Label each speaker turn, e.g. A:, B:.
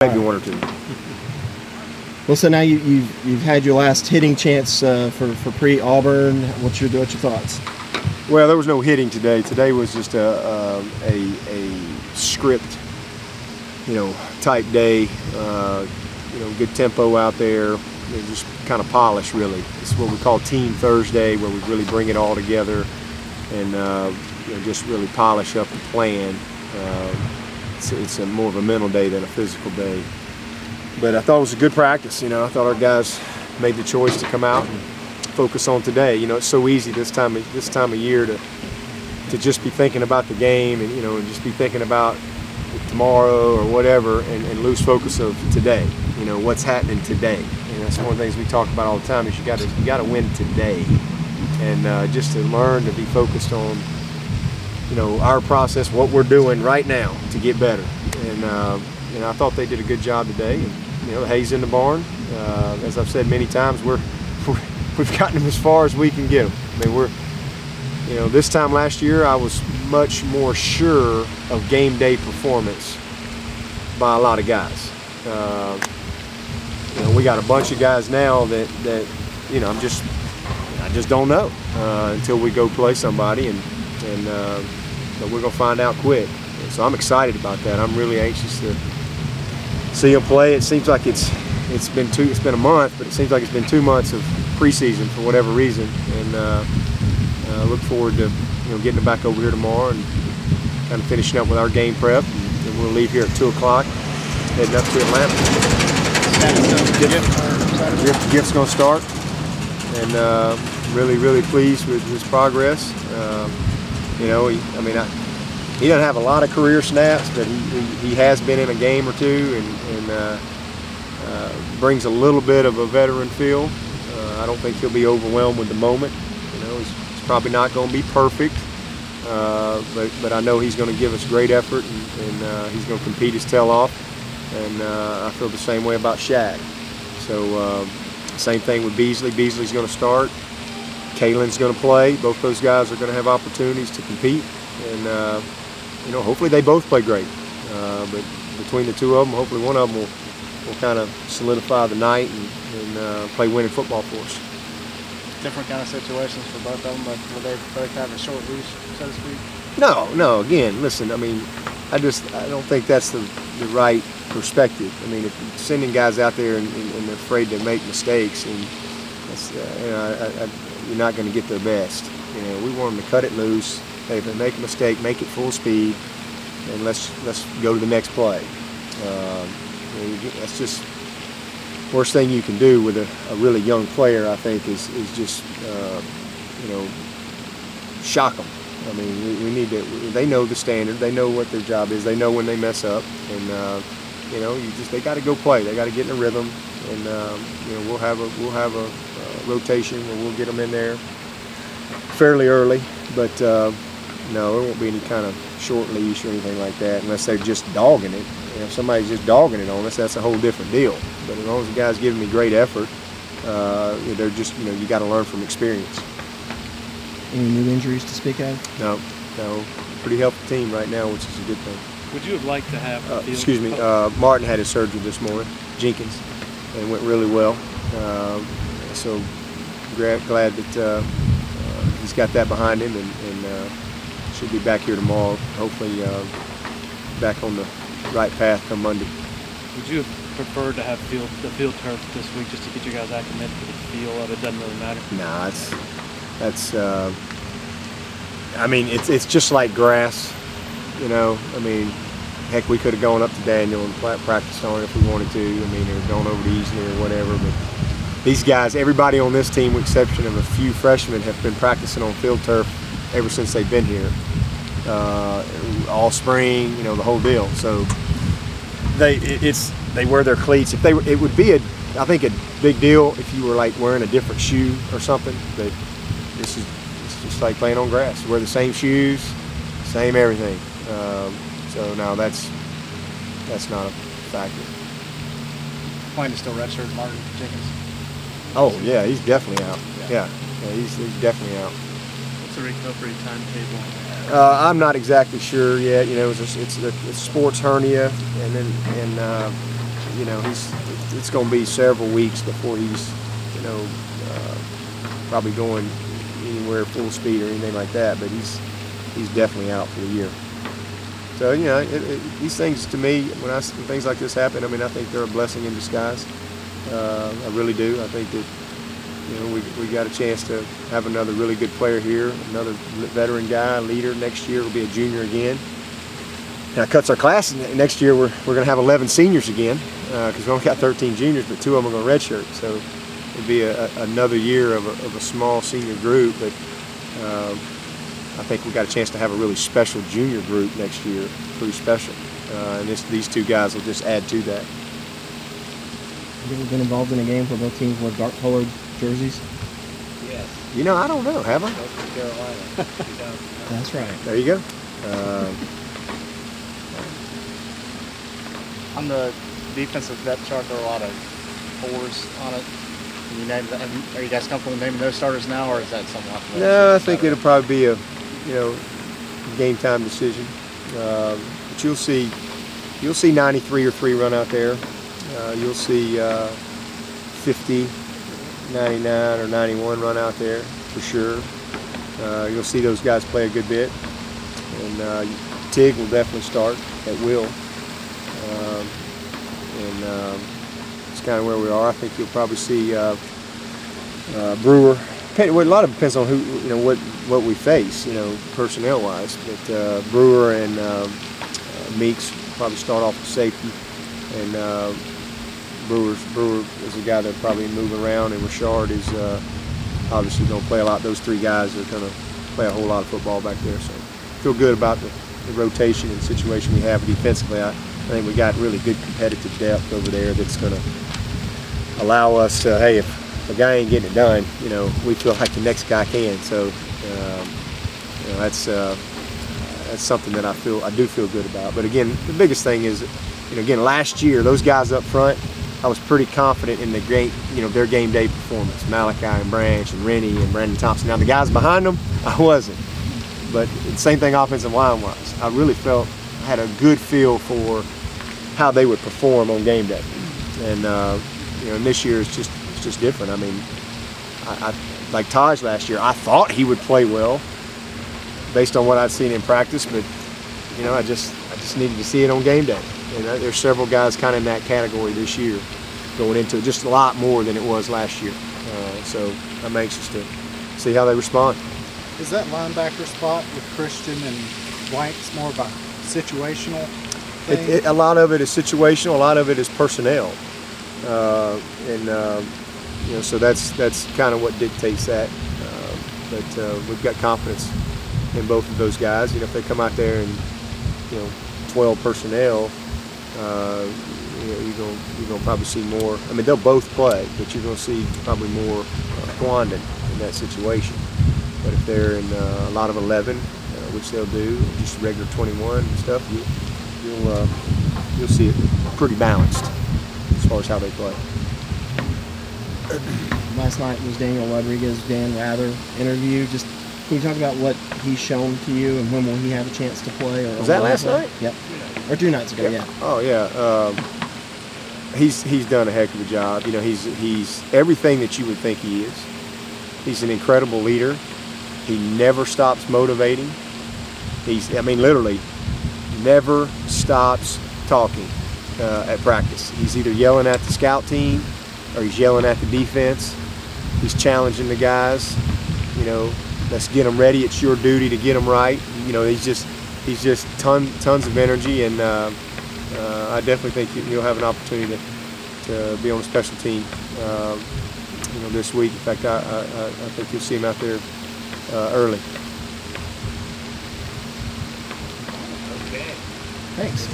A: Maybe one or two.
B: Well, so now you've had your last hitting chance for pre-Auburn. What's your thoughts?
A: Well, there was no hitting today. Today was just a script, type day. Good tempo out there. Just kind of polish, really. It's what we call Team Thursday, where we really bring it all together and just really polish up the plan. It's more of a mental day than a physical day. But I thought it was a good practice. I thought our guys made the choice to come out and focus on today. It's so easy this time of year to just be thinking about the game and and just be thinking about tomorrow or whatever and lose focus of today. What's happening today. And that's one of the things we talk about all the time is you got to win today, and just to learn to be focused on our process, what we're doing right now to get better. And I thought they did a good job today. And, the hay's in the barn. As I've said many times, we've gotten them as far as we can get them. I mean, this time last year I was much more sure of game day performance by a lot of guys. We got a bunch of guys now that I just don't know until we go play somebody, and we're gonna find out quick. So I'm excited about that. I'm really anxious to see them play. It seems like it's been a month, but it seems like it's been 2 months of preseason for whatever reason, and I look forward to getting them back over here tomorrow and kind of finishing up with our game prep, and we'll leave here at 2 o'clock, heading up to Atlanta. Gift's going to start, and really pleased with his progress. He doesn't have a lot of career snaps, but he has been in a game or two, and brings a little bit of a veteran feel. I don't think he'll be overwhelmed with the moment. He's probably not going to be perfect, but I know he's going to give us great effort, and he's going to compete his tail off. And I feel the same way about Shaq. So same thing with Beasley. Beasley's going to start. Kalen's going to play. Both those guys are going to have opportunities to compete, and hopefully they both play great. But between the two of them, hopefully one of them will kind of solidify the night and play winning football for us.
C: Different kind of situations for both of them, but will they both have a short leash, so to speak?
A: No. Again, listen. I don't think that's the right perspective. If you're sending guys out there and they're afraid to make mistakes, and you're not going to get their best. We want them to cut it loose. Hey, if they make a mistake, make it full speed, and let's go to the next play. That's just worst thing you can do with a really young player, I think, is just shock them. We need to. They know the standard. They know what their job is. They know when they mess up, and they got to go play. They got to get in a rhythm, and we'll have a rotation, and we'll get them in there fairly early. But no, there won't be any kind of short leash or anything like that, unless they're just dogging it. If somebody's just dogging it on us, that's a whole different deal. But as long as the guy's giving me great effort, they're just you got to learn from experience.
B: Any new injuries to speak of?
A: No. Pretty healthy team right now, which is a good thing.
D: Would you have liked to have
A: excuse me, Martin had his surgery this morning, Jenkins, and it went really well. So glad that he's got that behind him, and should be back here tomorrow. Hopefully back on the right path come Monday.
D: Would you have preferred to have the field turf this week just to get you guys acclimated to the feel of it? Doesn't really matter?
A: Nah, it's just like grass, heck, we could have gone up to Daniel and practiced on it if we wanted to. Or gone over to Easley or whatever. But these guys, everybody on this team, with the exception of a few freshmen, have been practicing on field turf ever since they've been here, all spring, the whole deal. So they wear their cleats. It would be I think a big deal if you were like wearing a different shoe or something. But it's just like playing on grass. You wear the same shoes, same everything. So no, that's not a factor.
C: Plan to still redshirt Martin Jenkins?
A: Oh yeah, he's definitely out. Yeah, he's definitely out.
D: What's the recovery timetable?
A: I'm not exactly sure yet. It's a sports hernia, and you know, it's going to be several weeks before he's, you know, probably going anywhere full speed or anything like that. But he's definitely out for the year. So, you know, these things, to me, when things like this happen, I mean, I think they're a blessing in disguise. I really do. I think that, you know, we got a chance to have another really good player here, another veteran guy, leader. Next year will be a junior again. And it cuts our class. Next year we're going to have 11 seniors again, because we only got 13 juniors, but 2 of them are going to redshirt. So it'll be another year of a small senior group. But I think we got a chance to have a really special junior group next year, pretty special. And these 2 guys will just add to that.
B: Have you ever been involved in a game where both teams wore dark-colored jerseys?
C: Yes.
A: You know, I don't know. Have I?
C: North Carolina.
B: That's right.
A: There you go.
C: On the defensive depth chart, there are a lot of 4s on it. Can you name, are you guys comfortable naming those starters now, or is that something like that?
A: No, I think it'll probably be a, you know, game time decision. But you'll see 93 or 3 run out there. You'll see 50, 99 or 91 run out there for sure. You'll see those guys play a good bit, and Tig will definitely start at will. It's kind of where we are. I think you'll probably see Brewer. Well, a lot of it depends on who, you know, what we face, you know, personnel-wise. But Brewer and Meeks probably start off with safety, and Brewer is a guy that probably move around, and Richard is obviously going to play a lot. Those 3 guys are going to play a whole lot of football back there. So feel good about the rotation and situation we have defensively. I think we got really good competitive depth over there that's going to allow us to, hey, if a guy ain't getting it done, you know, we feel like the next guy can. So you know, that's something that I do feel good about. But again, the biggest thing is, you know, again, last year those guys up front, I was pretty confident in their game day performance. Malachi and Branch and Rennie and Brandon Thompson. Now the guys behind them, I wasn't. But same thing offensive line wise. I really felt I had a good feel for how they would perform on game day. And you know, and this year it's just different. I mean, I like Taj last year, I thought he would play well based on what I'd seen in practice, but you know, I just needed to see it on game day. And there's several guys kind of in that category this year, going into just a lot more than it was last year. So I'm anxious to see how they respond.
E: Is that linebacker spot with Christian and Blanks more of a situational thing?
A: A lot of it is situational. A lot of it is personnel, you know, so that's kind of what dictates that. But we've got confidence in both of those guys. You know, if they come out there and, you know, 12 personnel, you know, you're gonna probably see more. I mean, they'll both play, but you're gonna see probably more Quandon in that situation. But if they're in a lot of 11, which they'll do, just regular 21 and stuff, you'll see it pretty balanced as far as how they play.
B: Last night was Daniel Rodriguez, Dan Rather interview. Just can you talk about what he's shown to you, and when will he have a chance to play? Or
A: was that last night?
B: Yep. Or 2 nights ago, yeah.
A: Oh yeah. He's done a heck of a job. You know, he's everything that you would think he is. He's an incredible leader. He never stops motivating. I mean, literally, never stops talking at practice. He's either yelling at the scout team or he's yelling at the defense. He's challenging the guys. You know, let's get them ready. It's your duty to get them right. You know, he's just tons of energy, and I definitely think you'll have an opportunity to be on a special team. You know, this week. In fact, I think you'll see him out there early.
B: Thanks.